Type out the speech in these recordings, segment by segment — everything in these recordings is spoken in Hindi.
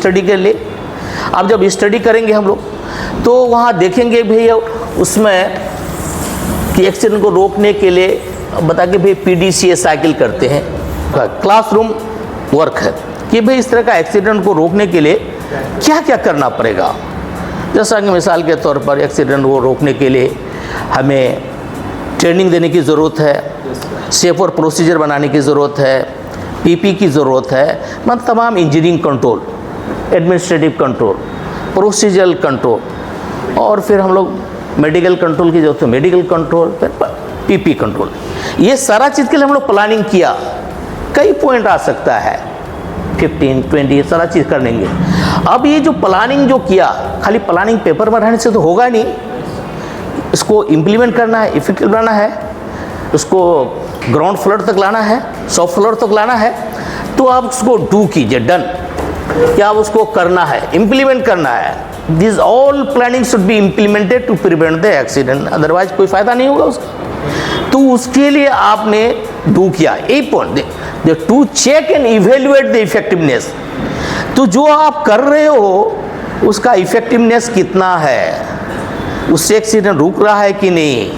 स्टडी के लिए। अब जब स्टडी करेंगे हम लोग तो वहाँ देखेंगे भैया उसमें कि एक्सीडेंट को रोकने के लिए बता के भाई PDCA साइकिल करते हैं, क्लासरूम वर्क है कि भाई इस तरह का एक्सीडेंट को रोकने के लिए क्या क्या करना पड़ेगा। जैसा कि मिसाल के तौर पर एक्सीडेंट को रोकने के लिए हमें ट्रेनिंग देने की ज़रूरत है, सेफ और प्रोसीजर बनाने की ज़रूरत है, PP की ज़रूरत है, मतलब तमाम engineering control, administrative control, procedural control, और फिर हम लोग मेडिकल कंट्रोल की जरूरत है, मेडिकल कंट्रोल, फिर PP कंट्रोल। ये सारा चीज़ के लिए हम लोग प्लानिंग किया। कई पॉइंट आ सकता है, 15, 20 सारा चीज़ कर लेंगे। अब ये जो प्लानिंग जो किया, खाली प्लानिंग पेपर में रहने से तो होगा नहीं, इसको इम्प्लीमेंट करना है, इफेक्टिव बनाना है, उसको ग्राउंड फ्लोर तक लाना है, सॉफ्ट फ्लोर तक लाना है। तो आप उसको डू कीजिए, डन, क्या आप उसको करना है, इम्प्लीमेंट करना है। This all planning should be implemented to prevent the accident, otherwise कोई फायदा नहीं होगा उसका। तो उसके लिए आपने डू किया, एक point to check and evaluate the effectiveness. तो जो आप कर रहे हो उसका इफेक्टिवनेस कितना है, उससे एक्सीडेंट रुक रहा है कि नहीं,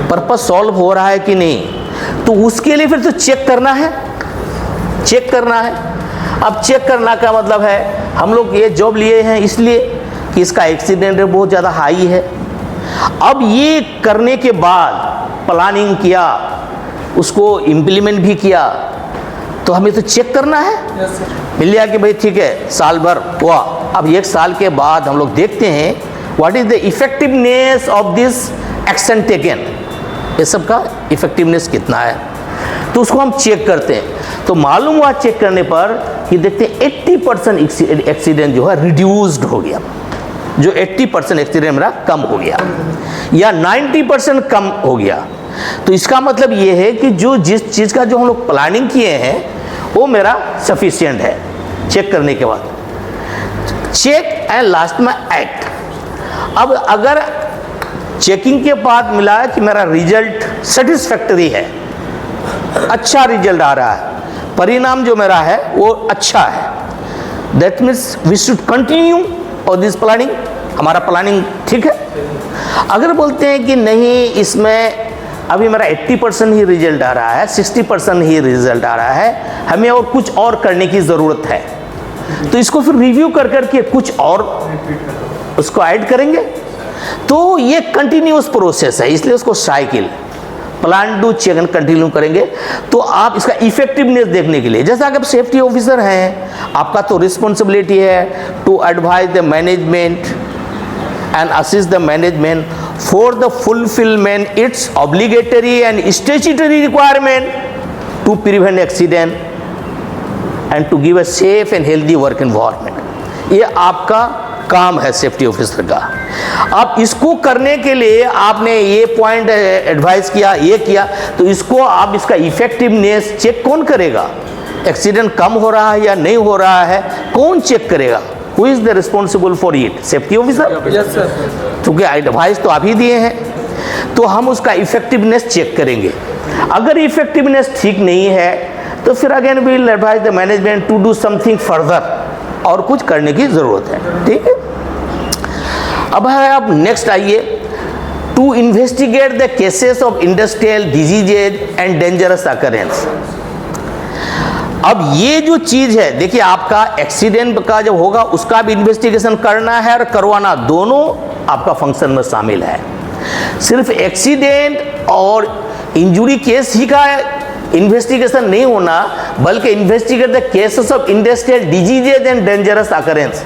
पर्पस सॉल्व हो रहा है कि नहीं। तो उसके लिए फिर तो चेक करना है, चेक करना है। अब चेक करना का मतलब है हम लोग ये जॉब लिए हैं इसलिए कि इसका एक्सीडेंट रेट बहुत ज़्यादा हाई है। अब ये करने के बाद प्लानिंग किया, उसको इम्प्लीमेंट भी किया, तो हमें तो चेक करना है। मिल गया कि भाई ठीक है साल भर हुआ, अब 1 साल के बाद हम लोग देखते हैं what is the effectiveness of this action taken, ये सब का इफेक्टिवनेस कितना है, तो उसको हम चेक करते हैं। तो मालूम हुआ चेक करने पर कि देखते हैं 80% एक्सीडेंट जो है रिड्यूस्ड हो गया, जो 80% एक्सीडेंट मेरा कम हो गया या 90% कम हो गया। तो इसका मतलब ये है कि जो जिस चीज़ का जो हम लोग प्लानिंग किए हैं वो मेरा सफिशिएंट है। चेक करने के बाद चेक एंड लास्ट में एक्ट। अब अगर चेकिंग के बाद मिला कि मेरा रिजल्ट सेटिस्फैक्टरी है, अच्छा रिजल्ट आ रहा है, परिणाम जो मेरा है वो अच्छा है, that means we should continue और दिस प्लानिंग, हमारा प्लानिंग ठीक है। अगर बोलते हैं कि नहीं इसमें अभी मेरा 80% ही रिजल्ट आ रहा है, 60% ही रिजल्ट आ रहा है, हमें और कुछ और करने की ज़रूरत है, तो इसको फिर रिव्यू कर करके कुछ और उसको ऐड करेंगे। तो ये कंटिन्यूस प्रोसेस है, इसलिए उसको cycle plan do check and continue करेंगे। तो आप इसका इफेक्टिवनेस देखने के लिए, जैसा कि आप सेफ्टी ऑफिसर हैं, आपका तो रिस्पॉन्सिबिलिटी है to advise the management and assist the management for the fulfilment its obligatory and statutory requirement to prevent accident and to give a safe and healthy work environment. ये आपका काम है सेफ्टी ऑफिसर का। अब इसको करने के लिए आपने ये पॉइंट एडवाइस किया, ये किया, तो इसको आप इसका इफेक्टिवनेस चेक कौन करेगा, एक्सीडेंट कम हो रहा है या नहीं हो रहा है, कौन चेक करेगा, who is the responsible for it, safety officer. क्योंकि एडवाइस तो आप ही दिए हैं, तो हम उसका इफेक्टिवनेस चेक करेंगे। अगर इफेक्टिवनेस ठीक नहीं है तो फिर again we will advise the management to do something further, और कुछ करने की ज़रूरत है, ठीक है। अब है, अब नेक्स्ट आइए, to investigate the cases of industrial diseases and dangerous occurrence. अब ये जो चीज़ है, देखिए आपका एक्सीडेंट का जब होगा उसका भी इन्वेस्टिगेशन करना है और करवाना, दोनों आपका फंक्शन में शामिल है। सिर्फ एक्सीडेंट और इंजुरी केस ही का इन्वेस्टिगेशन नहीं होना, बल्कि investigate the cases of industrial diseases and dangerous occurrence.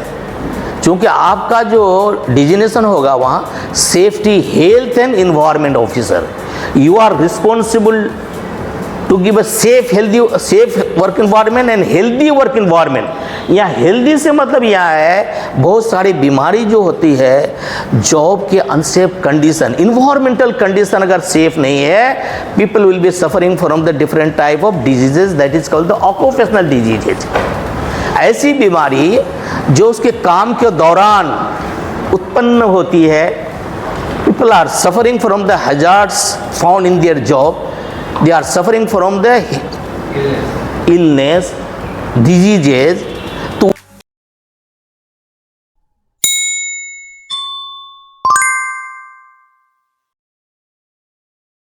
क्योंकि आपका जो डिजिग्नेशन होगा वहाँ safety health and environment officer, you are responsible to give a safe work environment and healthy work environment. यहाँ हेल्दी से मतलब यहाँ है बहुत सारी बीमारी जो होती है, जॉब के अनसेफ कंडीशन, इन्वायरमेंटल कंडीशन अगर सेफ नहीं है, people will be suffering from the different type of diseases, that is called the occupational diseases. ऐसी बीमारी जो उसके काम के दौरान उत्पन्न होती है, people are suffering from the hazards found in their job, they are suffering from the illness, diseases